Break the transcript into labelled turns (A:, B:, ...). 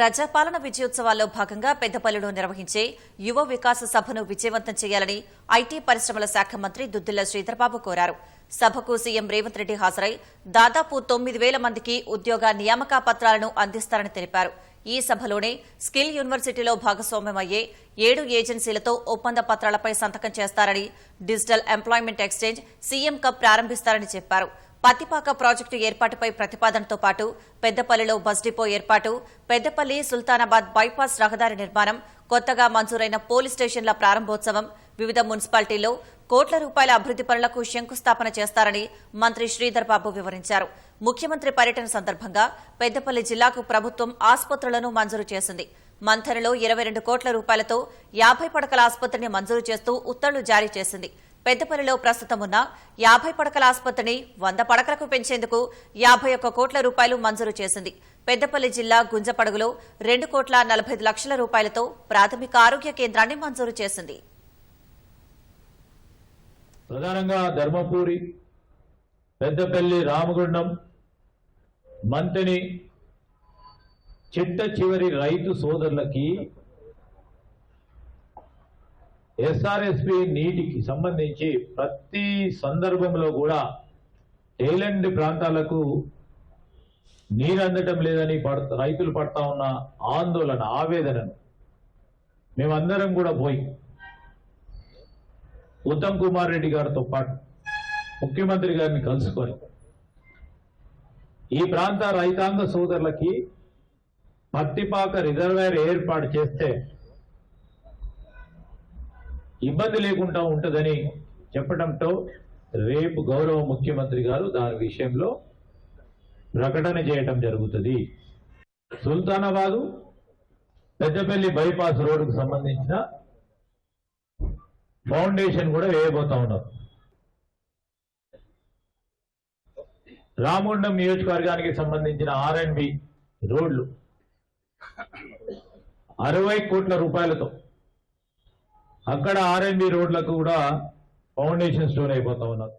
A: ప్రజాపాలన విజయోత్సవాల్లో భాగంగా పెద్దపల్లిలో నిర్వహించే యువ వికాస సభను విజయవంతం చేయాలని ఐటీ పరిశ్రమల శాఖ మంత్రి దుద్దిళ్ల శ్రీధర్బాబు కోరారు. సభకు సీఎం రేవంత్ రెడ్డి హాజరై దాదాపు 9,000 మందికి ఉద్యోగ నియామక పత్రాలను అందిస్తారని తెలిపారు. ఈ సభలోనే స్కిల్ యూనివర్సిటీలో భాగస్వామ్యమయ్యే 7 ఏజెన్సీలతో ఒప్పంద పత్రాలపై సంతకం చేస్తారని, digital employment exchange CM cup ప్రారంభిస్తారని చెప్పారు. పత్తిపాక ప్రాజెక్టు ఏర్పాటుపై ప్రతిపాదనతో పాటు పెద్దపల్లిలో బస్ డిపో ఏర్పాటు, పెద్దపల్లి సుల్తానాబాద్ బైపాస్ రహదారి నిర్మాణం, కొత్తగా మంజూరైన పోలీస్ స్టేషన్ల ప్రారంభోత్సవం, వివిధ మున్సిపాలిటీల్లో కోట్ల రూపాయల అభివృద్ది పనులకు శంకుస్థాపన చేస్తారని మంత్రి శ్రీధర్బాబు వివరించారు. ముఖ్యమంత్రి పర్యటన సందర్భంగా పెద్దపల్లి జిల్లాకు ప్రభుత్వం ఆసుపత్రులను మంజూరు చేసింది. మంథనలో 22 కోట్ల రూపాయలతో 50 పడకల ఆసుపత్రిని మంజూరు చేస్తూ ఉత్తర్వులు జారీ చేసింది. పెద్దపల్లిలో ప్రస్తుతం ఉన్న 50 పడకల ఆసుపత్రిని 100 పడకలకు పెంచేందుకు 51 కోట్ల రూపాయలు మంజూరు చేసింది. పెద్దపల్లి జిల్లా గుంజపడుగులో 2 కోట్ల 45 లక్షల రూపాయలతో ప్రాథమిక ఆరోగ్య కేంద్రాన్ని మంజూరు చేసింది.
B: ప్రధానంగా ధర్మపురి, పెద్దపల్లి, రామగుండం, మంతని చిట్ట చివరి రైతు సోదరులకి ఎస్ఆర్ఎస్పి నీటికి సంబంధించి ప్రతి సందర్భంలో కూడా టైలెండ్ ప్రాంతాలకు నీరు అందటం లేదని రైతులు పడతా ఉన్న ఆందోళన, ఆవేదనను మేమందరం కూడా పోయి ఉత్తమ్ కుమార్ రెడ్డి గారితో పాటు ముఖ్యమంత్రి గారిని కలుసుకొని ఈ ప్రాంత రైతాంగ సోదరులకి పత్తిపాక రిజర్వాయర్ ఏర్పాటు చేస్తే ఇబ్బంది లేకుండా ఉంటుందని చెప్పడంతో రేపు గౌరవ ముఖ్యమంత్రి గారు దాని విషయంలో ప్రకటన చేయటం జరుగుతుంది. సుల్తానాబాదు పెద్దపల్లి బైపాస్ రోడ్డుకు సంబంధించిన ఫౌండేషన్ కూడా వేయబోతా ఉన్నారు. రామగుండం నియోజకవర్గానికి సంబంధించిన R&B రోడ్లు 60 కోట్ల రూపాయలతో అక్కడ R&B రోడ్లకు కూడా ఫౌండేషన్ స్టోన్ అయిపోతా ఉన్నారు.